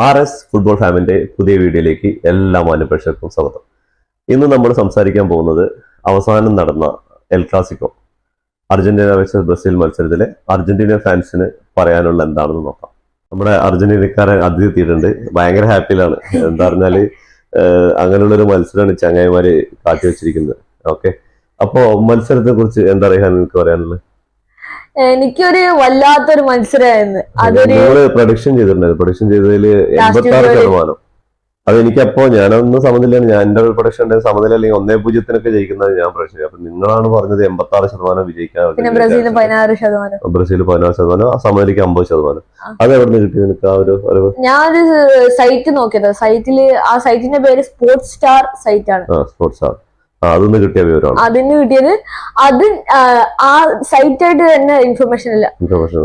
RS football ഫാമിന്റെ പുതിയ വീഡിയോയിലേക്ക് എല്ലാ മാന്യപ്രേക്ഷകർക്കും സ്വാഗതം. ഇന്ന് നമ്മൾ സംസാരിക്കാൻ പോകുന്നത് അവസാനം നടന്ന El Clasico Argentina versus Brazil മത്സരത്തിലെ അർജന്റീന ഫാൻസിന് പറയാനുള്ള എന്താണെന്ന് നോക്കാം. നമ്മുടെ അർജന്റീനക്കാരൻ അതിഥി എത്തിയിട്ടുണ്ട്. ഭയങ്കര ഹാപ്പിയിലാണ്. എന്താ പറഞ്ഞാല് അങ്ങനെയുള്ളൊരു മത്സരമാണ് ചങ്ങായിമാര് കാട്ടിവെച്ചിരിക്കുന്നത്. ഓക്കെ, അപ്പോ മത്സരത്തെ കുറിച്ച് എന്താ പറയാൻ നിങ്ങൾക്ക് പറയാനുള്ളത്? എനിക്കൊരു വല്ലാത്തൊരു മത്സരമായിരുന്നു. അതൊരു പ്രൊഡിക്ഷൻ ചെയ്തിട്ടുണ്ടായിരുന്നു. പ്രൊഡിക്ഷൻ ചെയ്തതിൽ 86%. അത് എനിക്കപ്പോ ഞാനൊന്നും സമനിലാണ്. ഞാൻ എന്റെ പ്രൊഡിക്ഷൻ സമനില അല്ലെങ്കിൽ 1-0 ജയിക്കുന്നത് ഞാൻ പ്രൊഡിക്ഷൻ. അപ്പൊ നിങ്ങളാണ് പറഞ്ഞത് 86% വിജയിക്കാൻ. Brazil 16%, Brazil 16%, സമനിലയ്ക്ക് 50%. അത് എവിടെ നിന്ന് കിട്ടി നിനക്ക് ആ ഒരു? ഞാനൊരു സൈറ്റ് നോക്കിയത്. ആ സൈറ്റിന്റെ പേര് സ്പോർട്സ് സ്റ്റാർ സൈറ്റ് ആണ്. സ്പോർട്സ് സ്റ്റാർ, അതൊന്ന് കിട്ടിയ വിവരമാണ്. അതിന് കിട്ടിയത് അത് ആ സൈറ്റായിട്ട് തന്നെ ഇൻഫർമേഷൻ ഇല്ല.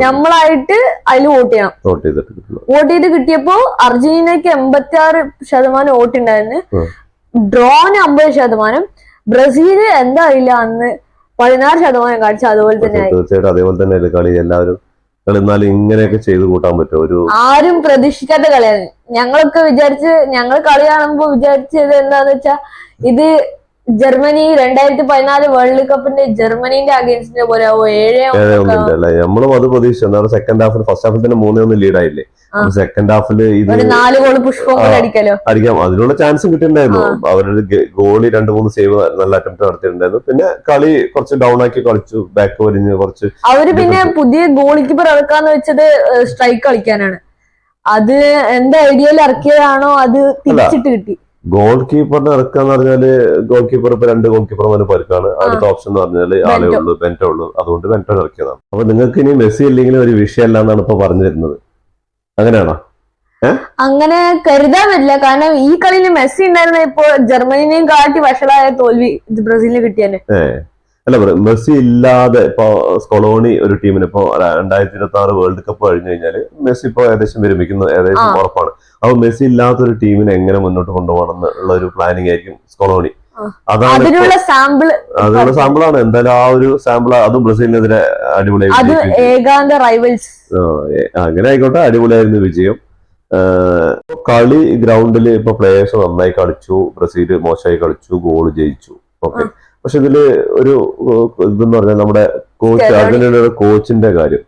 നമ്മളായിട്ട് അതിൽ വോട്ട് ചെയ്യണം. വോട്ട് ചെയ്ത് കിട്ടിയപ്പോ അർജന്റീനക്ക് 86% വോട്ട് ഉണ്ടായിരുന്നു. ഡ്രോന് 50%. ബ്രസീല് എന്താ അറിയില്ല അന്ന് 16% കാണിച്ചു. അതുപോലെ തന്നെ തീർച്ചയായിട്ടും അതേപോലെ തന്നെ കളി എല്ലാവരും എന്നാലും ഇങ്ങനെയൊക്കെ ചെയ്ത് കൂട്ടാൻ പറ്റും. ഒരു ആരും പ്രതീക്ഷിക്കാത്ത കളിയാണ്. ഞങ്ങൾ കളി കാണുമ്പോ വിചാരിച്ചത് എന്താന്ന് വെച്ചാ ഇത് ജർമ്മനി 2014 വേൾഡ് കപ്പിന്റെ ജർമ്മനിന്റെ അഗേൻസ്റ്റിന്റെ പോലെ 7-1 നമ്മളും അത് പ്രതീക്ഷിച്ചു. സെക്കൻഡ് ഹാഫിൽ ഫസ്റ്റ് ഹാഫിൽ തന്നെ 3-1 ലീഡായില്ലേ. സെക്കൻഡ് ഹാഫിൽ ഇത് 4 ഗോൾ പുഷ്പം അടിക്കാം. അതിനുള്ള ചാൻസും കിട്ടിയിട്ടുണ്ടായിരുന്നു. അവരുടെ ഗോളി 2-3 സേവ് നല്ല അറ്റംപ്റ്റ് നടത്തിയിട്ടുണ്ടായിരുന്നു. പിന്നെ കളി കുറച്ച് ഡൗൺ ആക്കി കളിച്ചു. ബാക്ക് വലിഞ്ഞ് കുറച്ച് അവര് പിന്നെ പുതിയ ഗോൾ കീപ്പർ ഇറക്കാന്ന് വെച്ചത് സ്ട്രൈക്ക് കളിക്കാനാണ്. അത് എന്താ ഐഡിയയിൽ ഇറക്കിയതാണോ അത് തിരിച്ചിട്ട് കിട്ടി. ഗോൾ കീപ്പറിനെ ഇറക്കാന്ന് പറഞ്ഞാല് ഗോൾ കീപ്പർ ഇപ്പൊ 2 ഗോൾ കീപ്പർമാര് പരിക്കാണ്. അടുത്ത ഓപ്ഷൻ എന്ന് പറഞ്ഞാല് ആളേ ഉള്ളൂ, ബെന്റോ ഉള്ളൂ. അതുകൊണ്ട് ബെന്റോ ഇറക്കിയതാണ്. അപ്പൊ നിങ്ങൾക്ക് ഇനി മെസ്സി ഇല്ലെങ്കിലും ഒരു വിഷയമല്ല എന്നാണ് ഇപ്പൊ പറഞ്ഞു തരുന്നത്. അങ്ങനെയാണോ? അങ്ങനെ കരുതാൻ പറ്റില്ല. കാരണം ഈ കളിയിൽ മെസ്സി ഉണ്ടായിരുന്ന ഇപ്പോ ജർമ്മനിനെയും കാട്ടി വഷളായ തോൽവി ബ്രസീലിന് കിട്ടിയാല്. അല്ല, മെസ്സി ഇല്ലാതെ ഇപ്പൊ സ്കൊളോണി ഒരു ടീമിന് ഇപ്പൊ 2026 വേൾഡ് കപ്പ് കഴിഞ്ഞു കഴിഞ്ഞാല് മെസ്സി ഇപ്പൊ ഏകദേശം വിരമിക്കുന്ന ഏകദേശം ഉറപ്പാണ്. അപ്പൊ മെസ്സി ഇല്ലാത്ത ഒരു ടീമിനെ എങ്ങനെ മുന്നോട്ട് കൊണ്ടുപോകണം എന്നുള്ള ഒരു പ്ലാനിങ് ആയിരിക്കും സ്കൊളോണി. അതാണ് അതിനുള്ള സാമ്പിളാണ്. എന്തായാലും ആ ഒരു സാമ്പിൾ അതും ബ്രസീലിനെതിരെ അടിപൊളിയായി. അങ്ങനെ ആയിക്കോട്ടെ, അടിപൊളിയായിരുന്നു വിജയം. കളി ഗ്രൗണ്ടിൽ ഇപ്പൊ പ്ലേയേഴ്സ് നന്നായി കളിച്ചു. ബ്രസീൽ മോശമായി കളിച്ചു, ഗോൾ ജയിച്ചു. ഓക്കെ, പക്ഷെ ഇതില് ഒരു ഇതെന്ന് പറഞ്ഞാൽ നമ്മുടെ കോച്ച്, അർജന്റീനയുടെ കോച്ചിന്റെ കാര്യം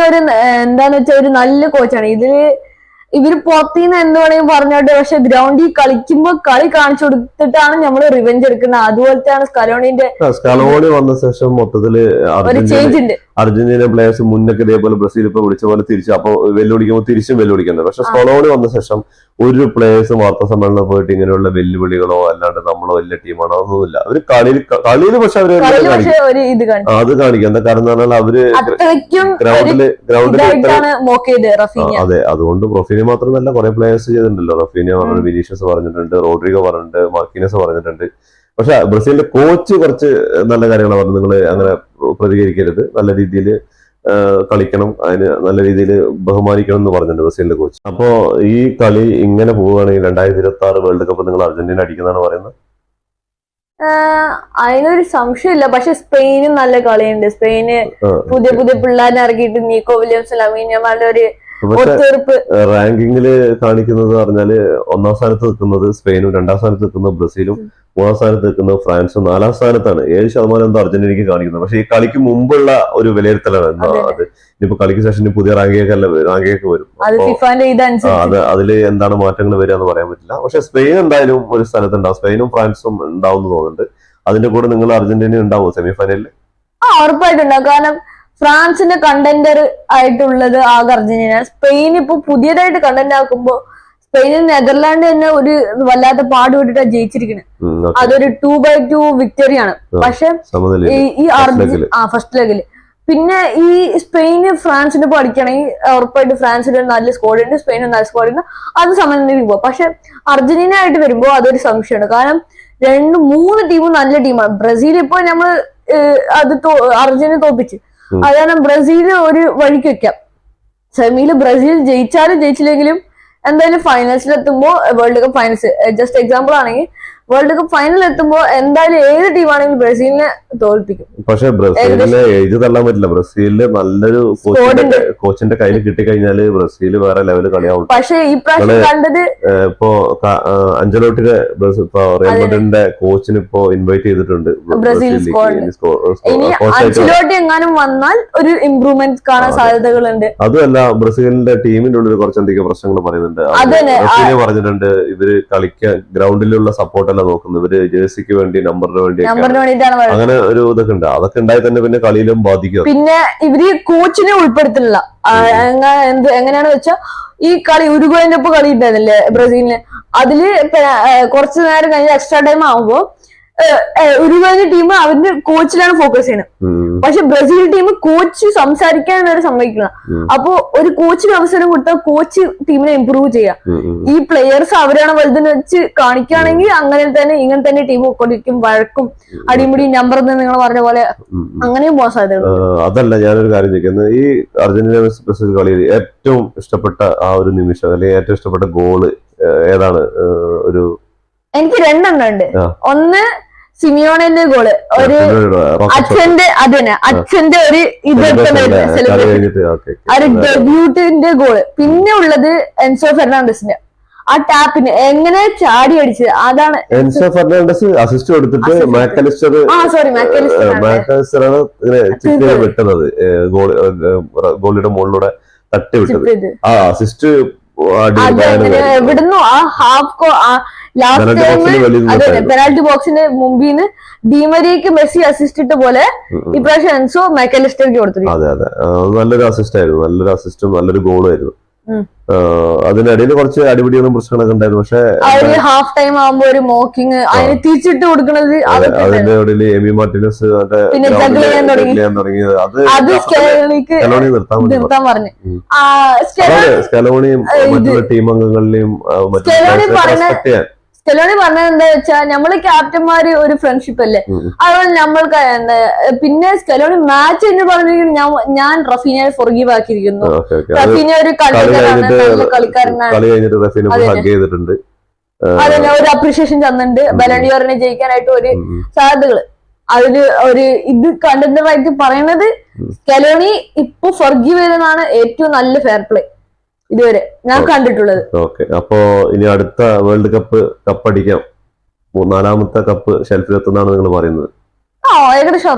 ഒരു എന്താന്ന് വെച്ചാൽ ഒരു നല്ല കോച്ചാണ്. ഇവര് പുറത്തുനിന്ന് എന്ത് വേണമെങ്കിൽ പറഞ്ഞോട്ടെ, പക്ഷെ ഗ്രൗണ്ടിൽ കളിക്കുമ്പോ കളി കാണിച്ചു കൊടുത്തിട്ടാണ് നമ്മള് റിവെഞ്ച് എടുക്കുന്നത്. അതുപോലത്തെയാണ് സ്കലോണി വന്ന ശേഷം മൊത്തത്തില് അർജന്റീന പ്ലേയേഴ്സ് മുന്നൊക്കെ ഇതേപോലെ ബ്രസീൽ ഇപ്പൊ വിളിച്ച പോലെ തിരിച്ചു അപ്പൊ വെല്ലുവിളിക്കുമ്പോൾ തിരിച്ചും വെല്ലുവിളിക്കുന്നത്. പക്ഷെ സ്കലോണി വന്ന ശേഷം ഒരു പ്ലേയേഴ്സ് വാർത്താ സമ്മേളനം പോയിട്ട് ഇങ്ങനെയുള്ള വെല്ലുവിളികളോ അല്ലാണ്ട് നമ്മളോ വലിയ ടീമാണോ ഒന്നുമില്ല. അവര് കളിയിൽ പക്ഷെ അവര് അത് കാണിക്കാം. എന്താ കാരണം എന്ന് പറഞ്ഞാൽ അവര് ഗ്രൗണ്ടില് അതെ, അതുകൊണ്ട് റഫീന മാത്രമല്ല കുറെ പ്ലേയേഴ്സ് ചെയ്തിട്ടുണ്ടല്ലോ. റഫീന പറഞ്ഞിട്ടുണ്ട്, വിനീഷ്യസ് പറഞ്ഞിട്ടുണ്ട്, റോഡ്രിഗോ പറഞ്ഞിട്ടുണ്ട്, മാർക്കിനസ് പറഞ്ഞിട്ടുണ്ട്. പക്ഷെ ബ്രസീലിന്റെ കോച്ച് കുറച്ച് നല്ല കാര്യങ്ങളാണ് പറഞ്ഞത്. നിങ്ങൾ അങ്ങനെ പ്രതികരിക്കരുത്, നല്ല രീതിയിൽ കളിക്കണം, അതിന് നല്ല രീതിയിൽ ബഹുമാനിക്കണം എന്ന് പറഞ്ഞിട്ടുണ്ട് ബ്രസീലിന്റെ കോച്ച്. അപ്പോ ഈ കളി ഇങ്ങനെ പോവുകയാണെങ്കിൽ 2026 വേൾഡ് കപ്പ് നിങ്ങൾ അർജന്റീന അടിക്കുന്നതാണ് പറയുന്നത്. അതിനൊരു സംശയമില്ല. പക്ഷെ സ്പെയിനും നല്ല കളിയുണ്ട്. സ്പെയിന് പുതിയ പിള്ളേരെ ഇറക്കിയിട്ട് നീക്കോ വില്യംസ്, ലമീൻ യമാലിന്റെ ഒരു റാങ്കിങ്ങില് കാണിക്കുന്നത് പറഞ്ഞാല് 1-ാം സ്ഥാനത്ത് നിൽക്കുന്നത് സ്പെയിനും, 2-ാം സ്ഥാനത്ത് നിൽക്കുന്നത് ബ്രസീലും, 3-ാം സ്ഥാനത്ത് നിൽക്കുന്നത് ഫ്രാൻസും, 4-ാം സ്ഥാനത്താണ്. 7% എന്തോ അർജന്റീനയ്ക്ക് കാണിക്കുന്നത്. പക്ഷെ ഈ കളിക്ക് മുമ്പുള്ള ഒരു വിലയിരുത്തലാണ്. അത് ഇനിയിപ്പോ കളിക്ക് ശേഷം പുതിയ റാങ്കിയൊക്കെ വരും. അതില് എന്താണ് മാറ്റങ്ങൾ വരിക എന്ന് പറയാൻ പറ്റില്ല. പക്ഷെ സ്പെയിൻ എന്തായാലും ഒരു സ്ഥലത്തുണ്ടാവും. സ്പെയിനും ഫ്രാൻസും ഉണ്ടാവും എന്ന് തോന്നുന്നുണ്ട്. അതിന്റെ കൂടെ നിങ്ങൾ അർജന്റീന ഉണ്ടാവും സെമിഫൈനലിൽ. ഉറപ്പായിട്ടുണ്ടാവും. കാരണം ഫ്രാൻസിന്റെ കണ്ടന്റർ ആയിട്ടുള്ളത് ആകെ അർജന്റീന. സ്പെയിൻ ഇപ്പൊ പുതിയതായിട്ട് കണ്ടന്റ് ആക്കുമ്പോ സ്പെയിനിൽ നെതർലാൻഡ് തന്നെ ഒരു വല്ലാത്ത പാടുപെട്ടിട്ടാണ് ജയിച്ചിരിക്കുന്നത്. അതൊരു 2-2 വിക്ടറിയാണ്. പക്ഷെ ഈ ഫസ്റ്റ് ലെഗില് പിന്നെ ഈ സ്പെയിന് ഫ്രാൻസിന് ഇപ്പൊ അടിക്കണമെങ്കിൽ ഉറപ്പായിട്ട് ഫ്രാൻസിന് നല്ല സ്കോഡ് ഉണ്ട്, സ്പെയിന് നല്ല സ്കോഡ് ഉണ്ട്. അത് സമനിലയിൽ പോകും. പക്ഷെ അർജന്റീന ആയിട്ട് വരുമ്പോ അതൊരു സംശയമാണ്. കാരണം 2-3 ടീമും നല്ല ടീമാണ്. ബ്രസീൽ ഇപ്പൊ നമ്മള് അർജന്റീന തോപ്പിച്ച്. അത് കാരണം ബ്രസീല് ഒരു വഴിക്ക് വെക്കാം. സെമിയില് ബ്രസീൽ ജയിച്ചാലും ജയിച്ചില്ലെങ്കിലും എന്തായാലും ഫൈനൽസിൽ എത്തുമ്പോ world cup finals just example ആണെങ്കിൽ വേൾഡ് കപ്പ് ഫൈനൽ എത്തുമ്പോൾ എന്തായാലും ഏത് ടീമാണെങ്കിലും ബ്രസീലിനെ തോൽപ്പിക്കും. പക്ഷെ ബ്രസീലിനെ എഴുതി തള്ളാൻ പറ്റില്ല. ബ്രസീലില് നല്ലൊരു കോച്ചിന്റെ കയ്യിൽ കിട്ടിക്കഴിഞ്ഞാല് ബ്രസീൽ വേറെ ലെവല് കളിയാവും. പക്ഷെ ഈ പ്രാവശ്യം കണ്ടത് ഇപ്പോ അഞ്ചലോട്ടിയുടെ റിയൽ മാഡ്രിഡിന്റെ കോച്ചിന് ഇപ്പോ ഇൻവൈറ്റ് ചെയ്തിട്ടുണ്ട് ബ്രസീൽ ഇനി അഞ്ചലോട്ടി എങ്ങാനും വന്നാൽ ഒരു ഇംപ്രൂവ്മെന്റ് കാണാൻ സാധ്യതകളുണ്ട്. അതുമല്ല, ബ്രസീലിന്റെ ടീമിന്റെ ഉള്ളിൽ കുറച്ചധികം പ്രശ്നങ്ങൾ പറയുന്നുണ്ട്. പറഞ്ഞിട്ടുണ്ട് ഇവര് കളിക്കാൻ ഗ്രൗണ്ടിലുള്ള സപ്പോർട്ട് അല്ല നോക്കുന്നത്, ഇവര് ജേഴ്സിക്ക് വേണ്ടി നമ്പറിന് വേണ്ടി അങ്ങനെ ഒരു ഇതൊക്കെ ഉണ്ട്. അതൊക്കെ ഉണ്ടായി തന്നെ പിന്നെ കളിയിലും ബാധിക്കും. പിന്നെ ഇവര് കോച്ചിനെ ഉൾപ്പെടുത്തുന്നില്ല. എങ്ങനെയാണെന്ന് വെച്ചാൽ ഈ കളി ഉരുഗ്വേന്റെ ഒപ്പം കളി ഉണ്ടായിരുന്നില്ലേ ബ്രസീലിന്, അതില് കുറച്ചു നേരം കഴിഞ്ഞ് എക്സ്ട്രാ ടൈം ആകുമ്പോ ഉരുഗ്വേന്റെ ടീം അവരുടെ കോച്ചിലാണ് ഫോക്കസ് ചെയ്യുന്നത്. പക്ഷെ ബ്രസീൽ ടീം കോച്ച് സംസാരിക്കാൻ വരെ സമ്മതിക്കില്ല. അപ്പൊ ഒരു കോച്ചിന് അവസരം കൊടുത്താൽ കോച്ച് ടീമിനെ ഇമ്പ്രൂവ് ചെയ്യാം. ഈ പ്ലെയേഴ്സ് അവരാണ് വലുതെന്ന് വെച്ച് കാണിക്കുകയാണെങ്കിൽ അങ്ങനെ തന്നെ ഇങ്ങനെ തന്നെ ടീം കൊണ്ടിരിക്കും. വഴക്കും അടിമുടി നമ്പർ നിങ്ങൾ പറഞ്ഞ പോലെ അങ്ങനെയും പോകാൻ സാധ്യതയുണ്ട്. അതല്ല, ഞാനൊരു കാര്യം ചോദിക്കുന്നത്, ഈ അർജന്റീന ബ്രസീൽ കളിയിൽ ഏറ്റവും ഇഷ്ടപ്പെട്ട ആ ഒരു നിമിഷം അല്ലെങ്കിൽ ഏറ്റവും ഇഷ്ടപ്പെട്ട ഗോള് ഏതാണ്? എനിക്ക് രണ്ടെണ്ണം ഉണ്ട്. ഒന്ന് സിമിയോണിന്റെ ഗോള്, ഒരു അച്ഛന്റെ ഒരു ഡെബ്യൂട്ടിന്റെ ഗോള്. പിന്നെ ഉള്ളത് എൻസോ ഫെർണാണ്ടസിന്റെ ആ ടാപ്പിന് എങ്ങനെ ചാടി അടിച്ചത്, അതാണ്. എൻസോ ഫെർണാണ്ടസ് അസിസ്റ്റ് കൊടുത്തിട്ട് മാക്കലിസ്റ്ററാണ് വിട്ടത്, ഗോളിയുടെ മുകളിലൂടെ തട്ടി വിട്ടത്. ആ അസിസ്റ്റ് എവിടുന്നു ആ ഹാഫ് ലാസ്റ്റ് ടൈം പെനാൽറ്റി ബോക്സിന്റെ മുമ്പിൽ നിന്ന് ഡിമരിയക്ക് മെസ്സി അസിസ്റ്റ് ഇട്ട പോലെ ഇപ്രാവശ്യം എൻസോ മാക്കലിസ്റ്റർക്ക് കൊടുത്തു. അതെ അതെ, നല്ലൊരു അസിസ്റ്റ് ആയിരുന്നു, നല്ലൊരു അസിസ്റ്റും നല്ലൊരു ഗോളും ആയിരുന്നു. അതിനിടയിൽ കുറച്ച് അടിപിടികളും പ്രശ്നങ്ങളൊക്കെ ഉണ്ടായിരുന്നു. പക്ഷെ ഹാഫ് ടൈം ആകുമ്പോ ഒരു മോക്കിങ് അതിന് തിരിച്ചിട്ട് കൊടുക്കുന്നത്, അതിന്റെ ഇടയിൽ എമി മാർട്ടിനസ് തുടങ്ങിയത് അത് നിർത്താൻ പറഞ്ഞു. സ്കലോണിയും മറ്റുള്ള ടീം അംഗങ്ങളിലെയും സ്കലോണി പറഞ്ഞത് എന്താ വെച്ചാൽ നമ്മള് ക്യാപ്റ്റന്മാര് ഒരു ഫ്രണ്ട്ഷിപ്പ് അല്ലേ, അതുപോലെ നമ്മൾക്ക് പിന്നെ സ്കലോണി മാച്ച് എന്ന് പറഞ്ഞിരിക്കുന്നു. ഞാൻ റഫീനെ ഫൊർഗീവ് ആക്കിയിരിക്കുന്നു. റഫീന ഒരു കളിക്കാരനാണ്, അതിന് ഒരു അപ്രീഷിയേഷൻ തന്നിട്ടുണ്ട്. ബലണ്ടിയോറിനെ ജയിക്കാനായിട്ട് ഒരു സാധ്യതകള് അതില് ഒരു ഇത് കണ്ടന്ററായിട്ട് പറയുന്നത് സ്കലോണി ഇപ്പൊ ഫൊർഗീവ് ചെയ്തതാണ് ഏറ്റവും നല്ല ഫെയർ പ്ലേ ഇതുവരെ ഞാൻ കണ്ടിട്ടുള്ളത്. ഓക്കെ, അപ്പോ ഇനി അടുത്ത വേൾഡ് കപ്പടിക്കാം, 4ാമത്തെ കപ്പ് ഷെൽഫിലെത്തുന്നാണ് നിങ്ങൾ പറയുന്നത്? ഏകദേശം.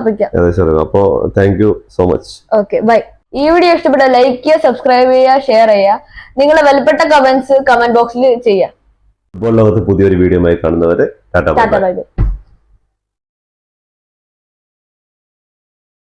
അപ്പോ thank you so much. Okay, bye. ഈ വീഡിയോ ഇഷ്ടപ്പെട്ട ലൈക്ക് ചെയ്യുക, സബ്സ്ക്രൈബ് ചെയ്യുക, ഷെയർ ചെയ്യുക. നിങ്ങളെ വിലപ്പെട്ട കമന്റ്സ് കമന്റ് ബോക്സിൽ ചെയ്യുക. ഫുട്ബോൾ ലോകത്ത് പുതിയൊരു വീഡിയോ ആയി കാണുന്നവരെ ടാറ്റാ ബൈ.